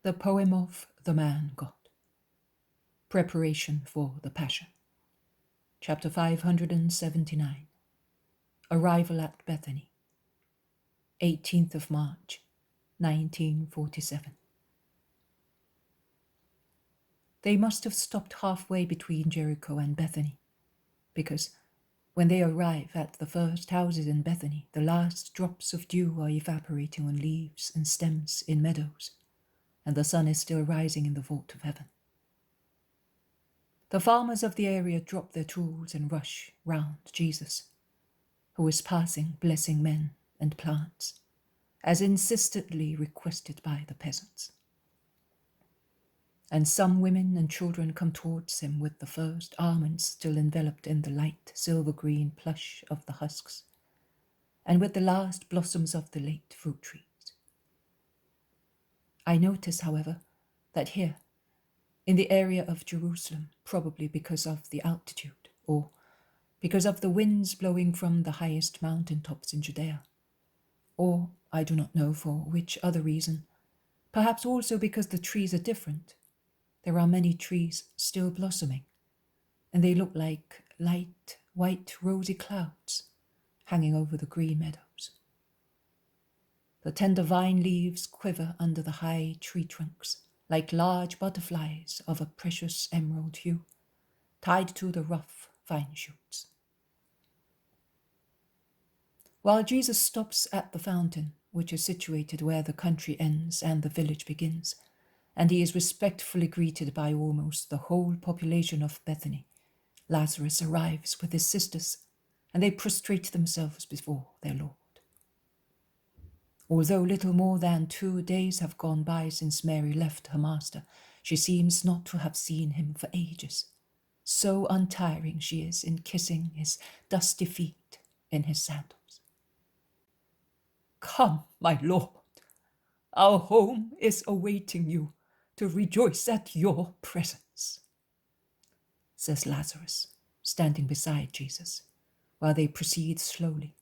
The poem of the man God. Preparation for the Passion. Chapter 579. Arrival at Bethany. 18th of March, 1947. They must have stopped halfway between Jericho and Bethany, because when they arrive at the first houses in Bethany, the last drops of dew are evaporating on leaves and stems in meadows, and the sun is still rising in the vault of heaven. The farmers of the area drop their tools and rush round Jesus, who is passing, blessing men and plants, as insistently requested by the peasants. And some women and children come towards him with the first almonds still enveloped in the light silver-green plush of the husks, and with the last blossoms of the late fruit trees. I notice, however, that here, in the area of Jerusalem, probably because of the altitude, or because of the winds blowing from the highest mountain tops in Judea, or I do not know for which other reason, perhaps also because the trees are different, there are many trees still blossoming, and they look like light, white, rosy clouds hanging over the green meadows. The tender vine leaves quiver under the high tree trunks, like large butterflies of a precious emerald hue, tied to the rough vine shoots. While Jesus stops at the fountain, which is situated where the country ends and the village begins, and he is respectfully greeted by almost the whole population of Bethany, Lazarus arrives with his sisters, and they prostrate themselves before their Lord. Although little more than 2 days have gone by since Mary left her master, she seems not to have seen him for ages. So untiring she is in kissing his dusty feet in his sandals. "Come, my Lord, our home is awaiting you to rejoice at your presence," says Lazarus, standing beside Jesus, while they proceed slowly,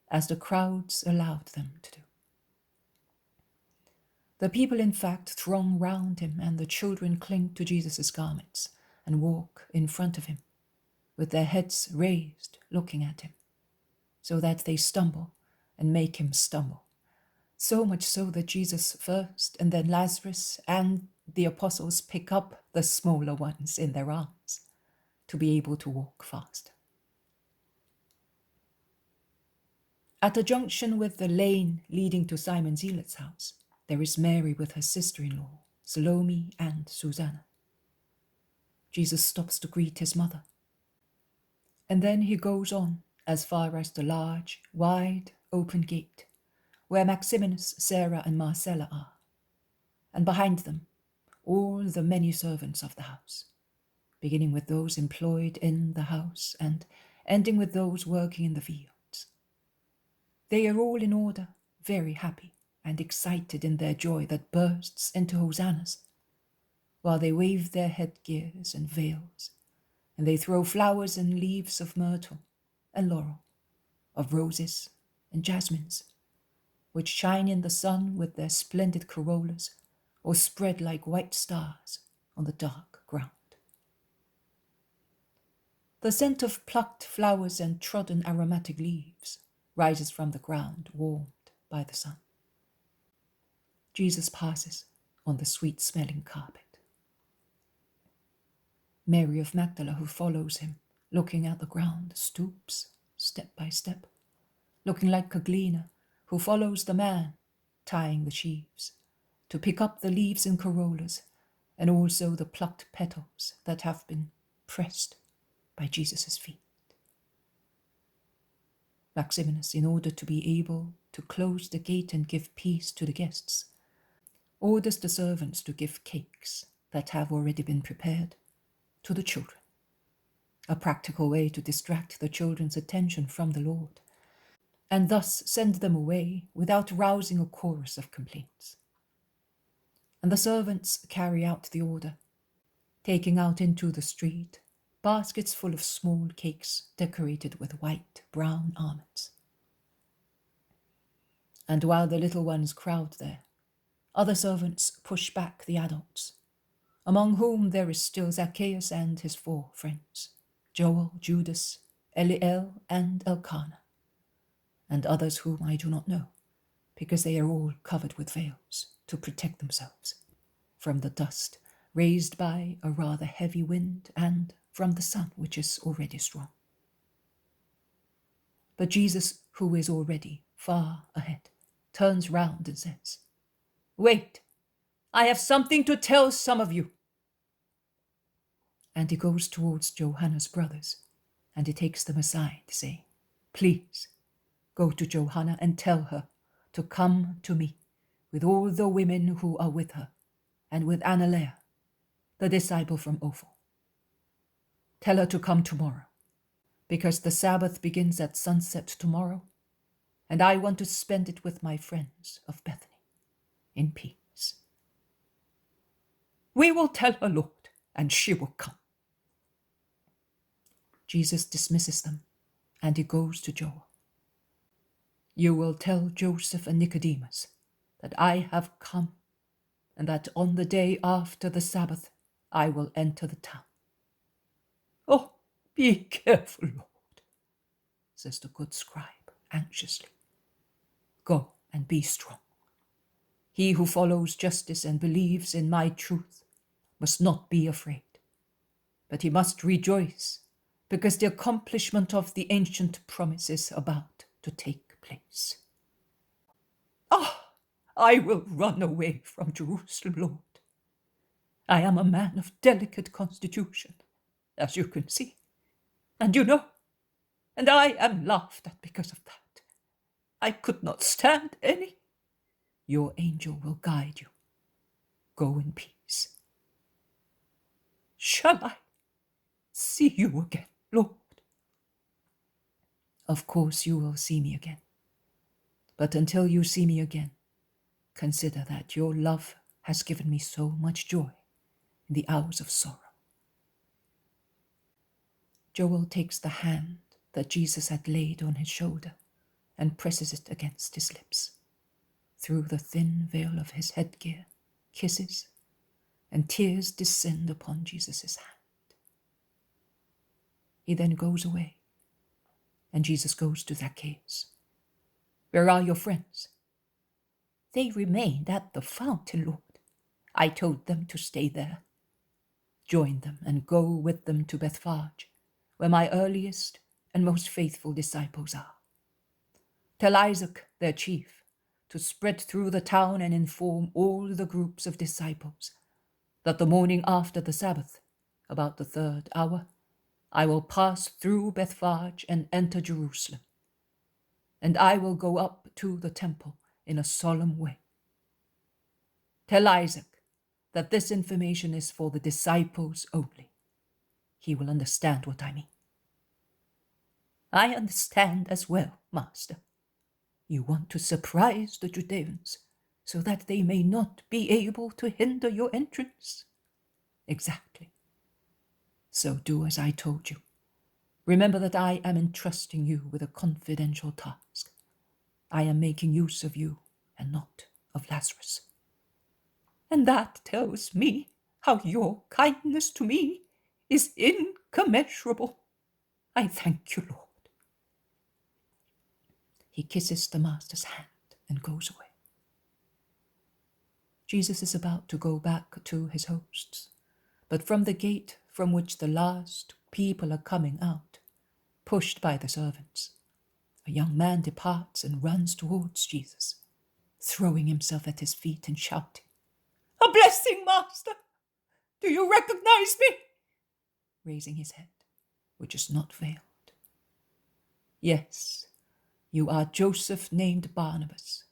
as the crowds allowed them to do. The people, in fact, throng round him, and the children cling to Jesus' garments and walk in front of him, with their heads raised, looking at him, so that they stumble and make him stumble, so much so that Jesus first, and then Lazarus and the apostles pick up the smaller ones in their arms to be able to walk faster. At the junction with the lane leading to Simon Zealot's house, there is Mary with her sister-in-law, Salome and Susanna. Jesus stops to greet his mother, and then he goes on as far as the large, wide, open gate, where Maximinus, Sarah, and Marcella are, and behind them all the many servants of the house, beginning with those employed in the house and ending with those working in the fields. They are all in order, very happy and excited in their joy that bursts into hosannas, while they wave their headgears and veils, and they throw flowers and leaves of myrtle and laurel, of roses and jasmines, which shine in the sun with their splendid corollas, or spread like white stars on the dark ground. The scent of plucked flowers and trodden aromatic leaves rises from the ground, warmed by the sun. Jesus passes on the sweet-smelling carpet. Mary of Magdala, who follows him, looking at the ground, stoops step by step, looking like a gleaner who follows the man tying the sheaves, to pick up the leaves and corollas, and also the plucked petals that have been pressed by Jesus' feet. Maximinus, in order to be able to close the gate and give peace to the guests, orders the servants to give cakes that have already been prepared to the children, a practical way to distract the children's attention from the Lord, and thus send them away without rousing a chorus of complaints. And the servants carry out the order, taking out into the street baskets full of small cakes decorated with white, brown almonds. And while the little ones crowd there, Other servants push back the adults, among whom there is still Zacchaeus and his 4 friends, Joel, Judas, Eliel, and Elkanah, and others whom I do not know, because they are all covered with veils to protect themselves from the dust raised by a rather heavy wind and from the sun, which is already strong. But Jesus, who is already far ahead, turns round and says, "Wait, I have something to tell some of you." And he goes towards Johanna's brothers, and he takes them aside, saying, "Please, go to Johanna and tell her to come to me with all the women who are with her, and with Annalea, the disciple from Ophel. Tell her to come tomorrow, because the Sabbath begins at sunset tomorrow, and I want to spend it with my friends of Bethany in peace." "We will tell her, Lord, and she will come." Jesus dismisses them, and he goes to Joel. "You will tell Joseph and Nicodemus that I have come, and that on the day after the Sabbath I will enter the town." "Oh, be careful, Lord," says the good scribe anxiously. "Go and be strong. He who follows justice and believes in my truth must not be afraid, but he must rejoice, because the accomplishment of the ancient promise is about to take place." I will run away from Jerusalem, Lord. I am a man of delicate constitution, as you can see, and you know, and I am laughed at because of that. I could not stand any. Your angel will guide you. Go in peace. Shall I see you again, Lord? Of course you will see me again. But until you see me again, consider that your love has given me so much joy in the hours of sorrow. Joel takes the hand that Jesus had laid on his shoulder and presses it against his lips. Through the thin veil of his headgear, kisses, and tears descend upon Jesus' hand. He then goes away, and Jesus goes to Zacchaeus. "Where are your friends?" "They remained at the fountain, Lord. I told them to stay there." "Join them and go with them to Bethphage, where my earliest and most faithful disciples are. Tell Isaac, their chief, to spread through the town and inform all the groups of disciples that the morning after the Sabbath, about the 3rd hour, I will pass through Bethphage and enter Jerusalem, and I will go up to the temple in a solemn way. Tell Isaac that this information is for the disciples only. He will understand what I mean." "I understand as well, Master. You want to surprise the Judeans so that they may not be able to hinder your entrance." "Exactly. So do as I told you. Remember that I am entrusting you with a confidential task. I am making use of you and not of Lazarus." "And that tells me how your kindness to me is incommensurable. I thank you, Lord." He kisses the Master's hand and goes away. Jesus is about to go back to his hosts, but from the gate from which the last people are coming out, pushed by the servants, a young man departs and runs towards Jesus, throwing himself at his feet and shouting, "A blessing, Master! Do you recognize me?" raising his head, which is not veiled. "Yes, you are Joseph named Barnabas,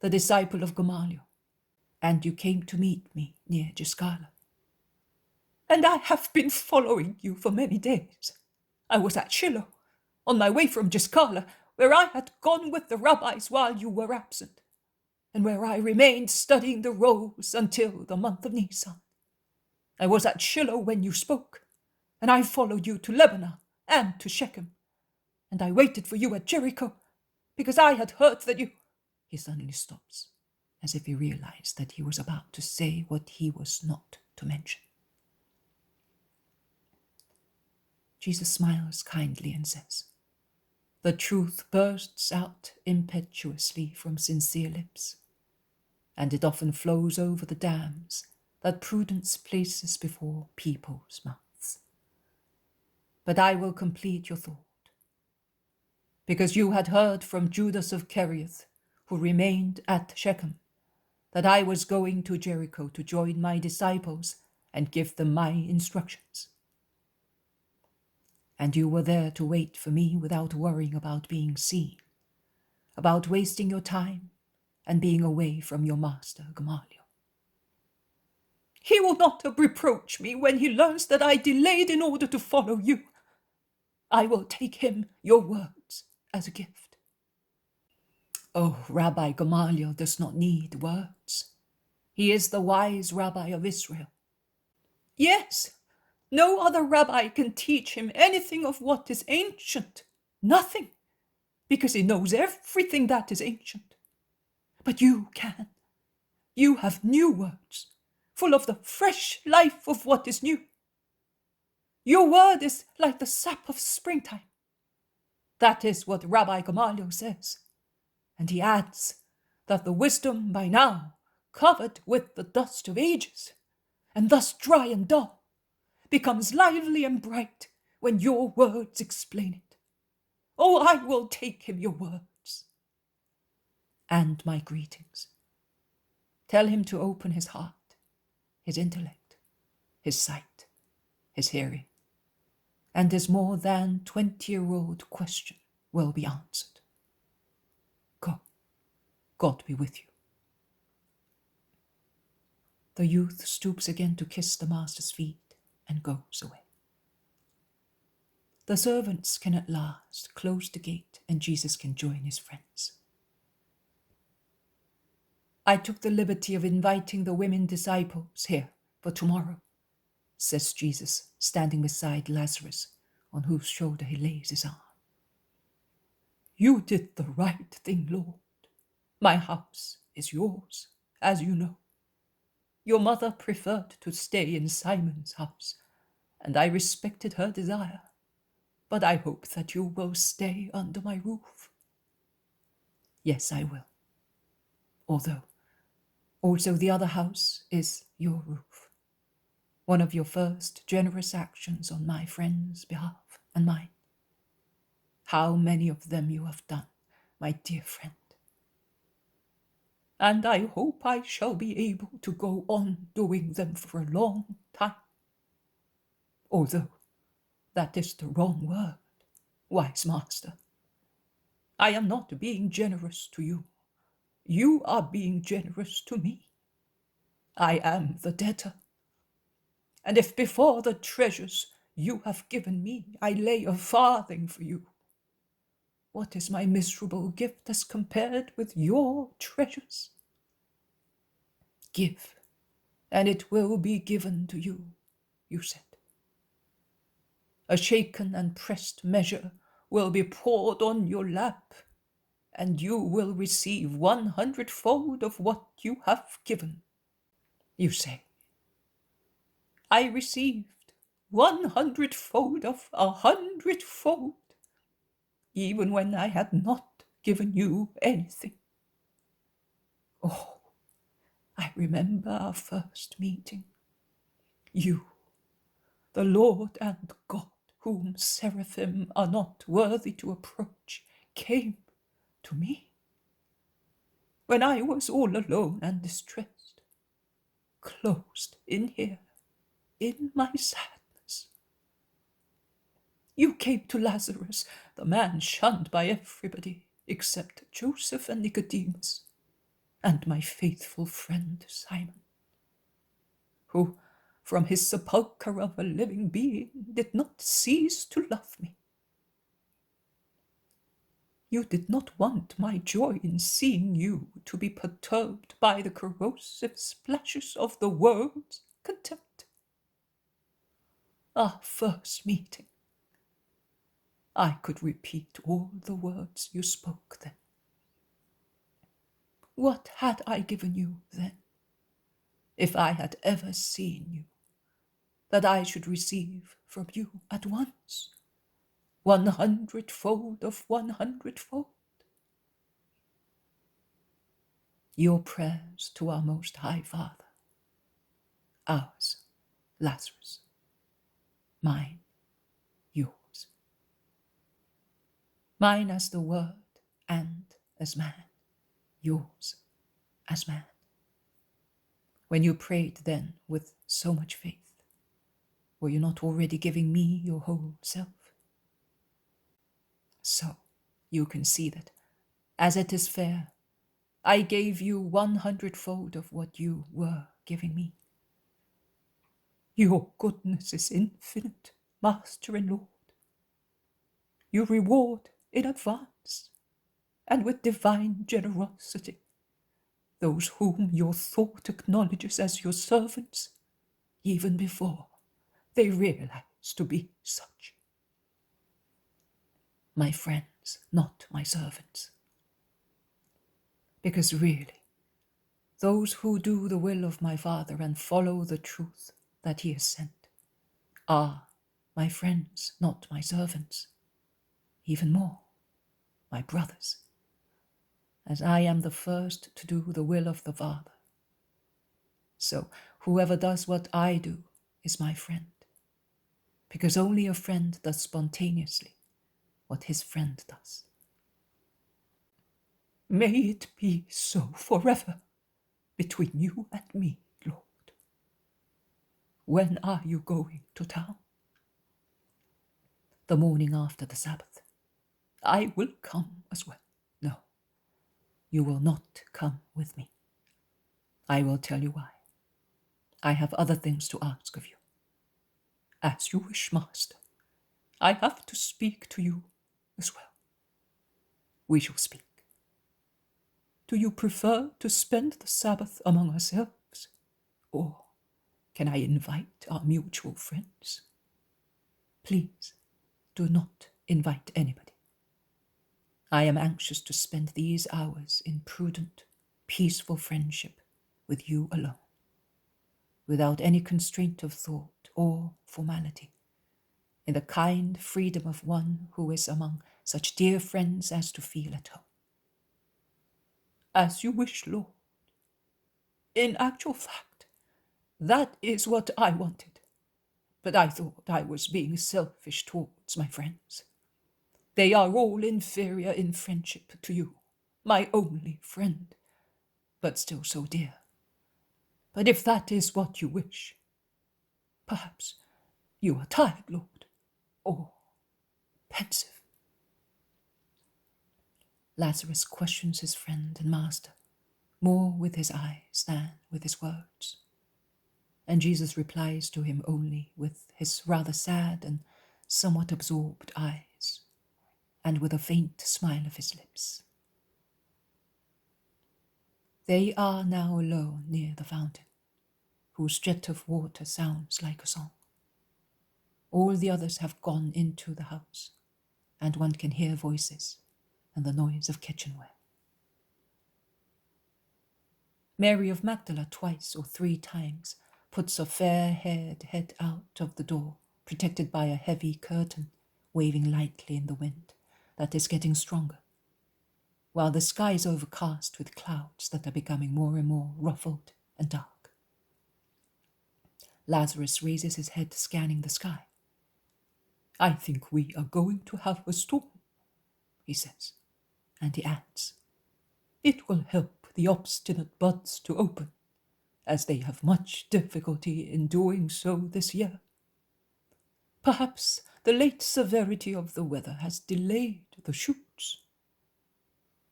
the disciple of Gamaliel, and you came to meet me near Giscala." "And I have been following you for many days. I was at Shiloh, on my way from Giscala, where I had gone with the rabbis while you were absent, and where I remained studying the rows until the month of Nisan. I was at Shiloh when you spoke, and I followed you to Lebanon and to Shechem, and I waited for you at Jericho, because I had heard that you—" He suddenly stops as if he realized that he was about to say what he was not to mention. Jesus smiles kindly and says, "The truth bursts out impetuously from sincere lips, and it often flows over the dams that prudence places before people's mouths. But I will complete your thought, because you had heard from Judas of Kerioth, who remained at Shechem, that I was going to Jericho to join my disciples and give them my instructions. And you were there to wait for me without worrying about being seen, about wasting your time and being away from your master, Gamaliel. He will not reproach me when he learns that I delayed in order to follow you. I will take him your words as a gift." Oh, Rabbi Gamaliel does not need words. He is the wise rabbi of Israel. Yes, no other rabbi can teach him anything of what is ancient. Nothing, because he knows everything that is ancient. But you can. You have new words, full of the fresh life of what is new. Your word is like the sap of springtime. That is what Rabbi Gamaliel says. And he adds that the wisdom by now, covered with the dust of ages, and thus dry and dull, becomes lively and bright when your words explain it. Oh, I will take him your words. And my greetings. Tell him to open his heart, his intellect, his sight, his hearing, and his more than 20-year-old question will be answered. Go. God be with you. The youth stoops again to kiss the master's feet and goes away. The servants can at last close the gate and Jesus can join his friends. I took the liberty of inviting the women disciples here for tomorrow, says Jesus, standing beside Lazarus, on whose shoulder he lays his arm. You did the right thing, Lord. My house is yours, as you know. Your mother preferred to stay in Simon's house, and I respected her desire, but I hope that you will stay under my roof. Yes, I will. Although, also the other house is your roof. One of your first generous actions on my friend's behalf and mine. How many of them you have done, my dear friend. And I hope I shall be able to go on doing them for a long time. Although that is the wrong word, wise master. I am not being generous to you. You are being generous to me. I am the debtor. And if before the treasures you have given me I lay a farthing for you, what is my miserable gift as compared with your treasures? Give, and it will be given to you, you said. A shaken and pressed measure will be poured on your lap, and you will receive 100-fold of what you have given. You say, I received 100-fold of 100-fold, even when I had not given you anything. Oh, I remember our first meeting. You, the Lord and God, whom seraphim are not worthy to approach, came to me when I was all alone and distressed, closed in here, in my sadness. You came to Lazarus, the man shunned by everybody except Joseph and Nicodemus, and my faithful friend Simon, who, from his sepulchre of a living being, did not cease to love me. You did not want my joy in seeing you to be perturbed by the corrosive splashes of the world's contempt. Our first meeting. I could repeat all the words you spoke then. What had I given you then, if I had ever seen you, that I should receive from you at once 100-fold of 100-fold? Your prayers to our Most High Father, ours, Lazarus, mine, yours. Mine as the Word and as man, yours as man. When you prayed then with so much faith, were you not already giving me your whole self? So you can see that, as it is fair, I gave you 100-fold of what you were giving me. Your goodness is infinite, Master and Lord. You reward in advance, and with divine generosity, those whom your thought acknowledges as your servants, even before they realize to be such. My friends, not my servants. Because really, those who do the will of my Father and follow the truth that he has sent are my friends, not my servants. Even more, my brothers, as I am the first to do the will of the Father. So whoever does what I do is my friend, because only a friend does spontaneously what his friend does. May it be so forever between you and me, Lord. When are you going to town? The morning after the Sabbath. I will come as well. No, you will not come with me. I will tell you why. I have other things to ask of you. As you wish, Master. I have to speak to you as well. We shall speak. Do you prefer to spend the Sabbath among ourselves, or can I invite our mutual friends? Please do not invite anybody. I am anxious to spend these hours in prudent, peaceful friendship with you alone, without any constraint of thought or formality, in the kind freedom of one who is among such dear friends as to feel at home. As you wish, Lord. In actual fact, that is what I wanted, but I thought I was being selfish towards my friends. They are all inferior in friendship to you, my only friend, but still so dear. But if that is what you wish, perhaps you are tired, Lord, or pensive. Lazarus questions his friend and master more with his eyes than with his words, and Jesus replies to him only with his rather sad and somewhat absorbed eyes, and with a faint smile of his lips. They are now alone near the fountain, whose jet of water sounds like a song. All the others have gone into the house, and one can hear voices and the noise of kitchenware. Mary of Magdala 2 or 3 times puts a fair-haired head out of the door, protected by a heavy curtain waving lightly in the wind that is getting stronger, while the sky is overcast with clouds that are becoming more and more ruffled and dark. Lazarus raises his head, scanning the sky. I think we are going to have a storm, he says, and he adds, it will help the obstinate buds to open, as they have much difficulty in doing so this year. Perhaps the late severity of the weather has delayed the shoots.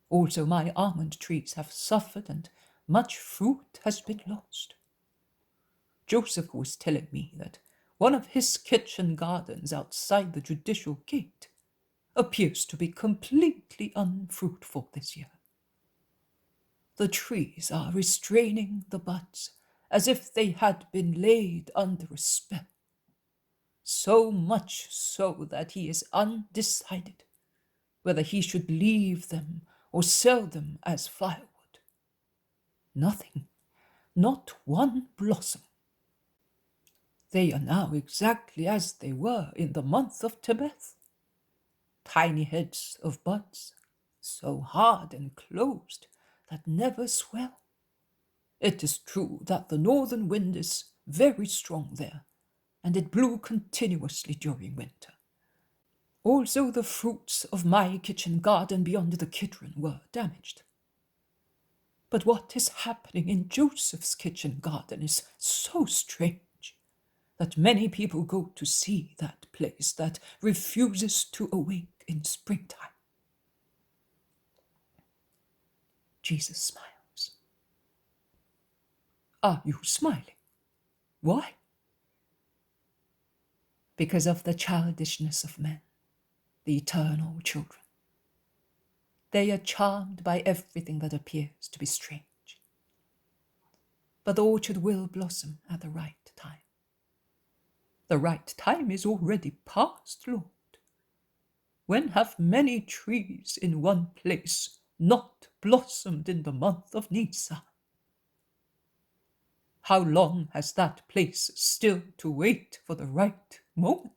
Also, my almond trees have suffered and much fruit has been lost. Joseph was telling me that one of his kitchen gardens outside the judicial gate appears to be completely unfruitful this year. The trees are restraining the buds as if they had been laid under a spell, so much so that he is undecided whether he should leave them or sell them as firewood. Nothing, not one blossom. They are now exactly as they were in the month of Tebeth. Tiny heads of buds, so hard and closed that never swell. It is true that the northern wind is very strong there, and it blew continuously during winter. Also the fruits of my kitchen garden beyond the Kidron were damaged. But what is happening in Joseph's kitchen garden is so strange that many people go to see that place that refuses to awake in springtime. Jesus smiles. Are you smiling? Why? Because of the childishness of men, the eternal children. They are charmed by everything that appears to be strange. But the orchard will blossom at the right time. The right time is already past, Lord. When have many trees in one place not blossomed in the month of Nisan? How long has that place still to wait for the right moment?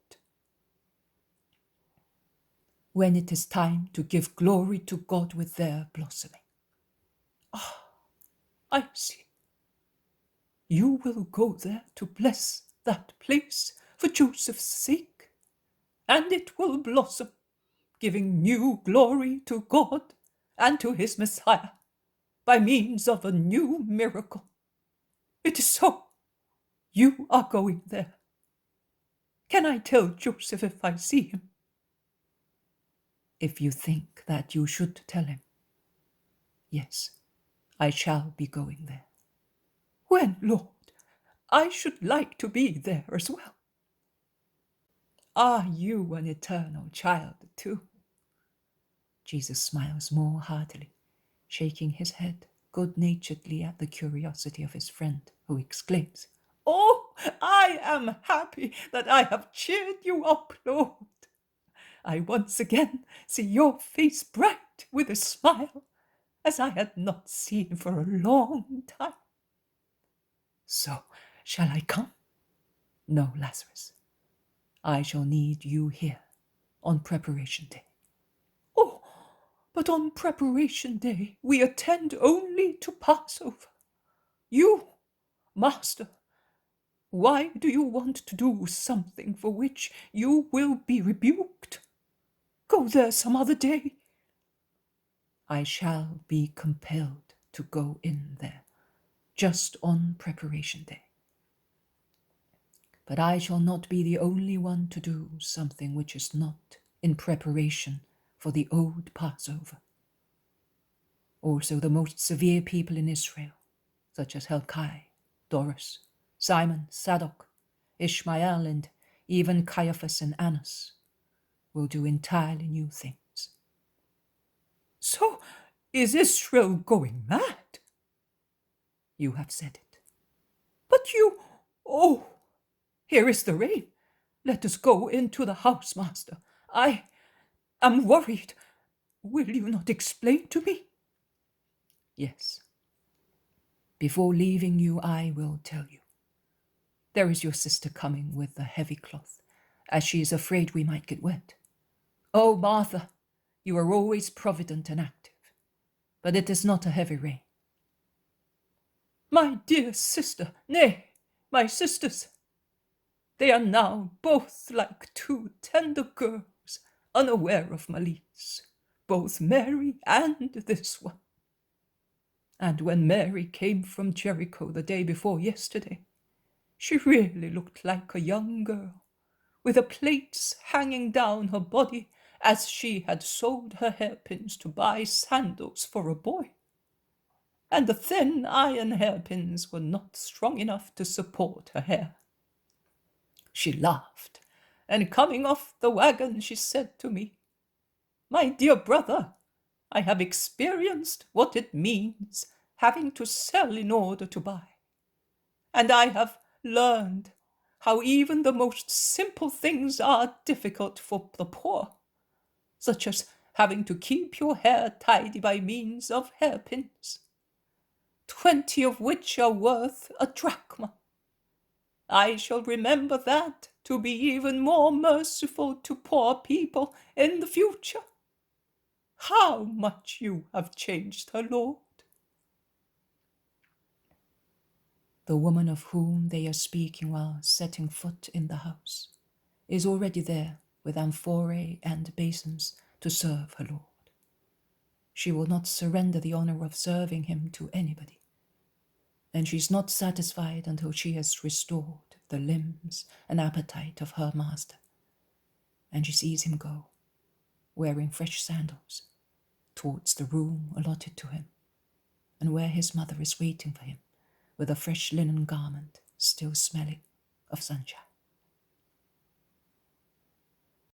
When it is time to give glory to God with their blossoming. Ah, I see. You will go there to bless that place for Joseph's sake, and it will blossom, giving new glory to God and to his Messiah by means of a new miracle. It is so. You are going there. Can I tell Joseph if I see him? If you think that you should tell him. Yes, I shall be going there. When, Lord? I should like to be there as well. Are you an eternal child too? Jesus smiles more heartily, shaking his head good-naturedly at the curiosity of his friend, who exclaims, "Oh, I am happy that I have cheered you up, Lord. I once again see your face bright with a smile, as I had not seen for a long time. So, shall I come? No, Lazarus. I shall need you here on Preparation Day." "Oh, but on Preparation Day we attend only to Passover. You, Master, why do you want to do something for which you will be rebuked? Go there some other day." "I shall be compelled to go in there, just on Preparation Day. But I shall not be the only one to do something which is not in preparation for the old Passover. Also the most severe people in Israel, such as Helkai, Doris, Simon, Sadok, Ishmael, and even Caiaphas and Annas, will do entirely new things." "So is Israel going mad?" "You have said it." "But you... Oh, here is the rain. Let us go into the house, Master. I am worried. Will you not explain to me?" "Yes. Before leaving you, I will tell you. There is your sister coming with a heavy cloth, as she is afraid we might get wet. Oh, Martha, you are always provident and active, but it is not a heavy rain." "My dear sister, nay, my sisters. They are now both like two tender girls, unaware of malice, both Mary and this one. And when Mary came from Jericho the day before yesterday, she really looked like a young girl, with the plaits hanging down her body as she had sold her hairpins to buy sandals for a boy. And the thin iron hairpins were not strong enough to support her hair. She laughed, and coming off the wagon, she said to me, 'My dear brother, I have experienced what it means having to sell in order to buy. And I have learned how even the most simple things are difficult for the poor, such as having to keep your hair tidy by means of hairpins. 20 of which are worth a drachma. I shall remember that to be even more merciful to poor people in the future. How much you have changed her, Lord!" The woman of whom they are speaking while setting foot in the house is already there with amphorae and basins to serve her Lord. She will not surrender the honor of serving him to anybody, and she's not satisfied until she has restored the limbs and appetite of her master, and she sees him go, wearing fresh sandals, towards the room allotted to him, and where his mother is waiting for him with a fresh linen garment still smelling of sunshine.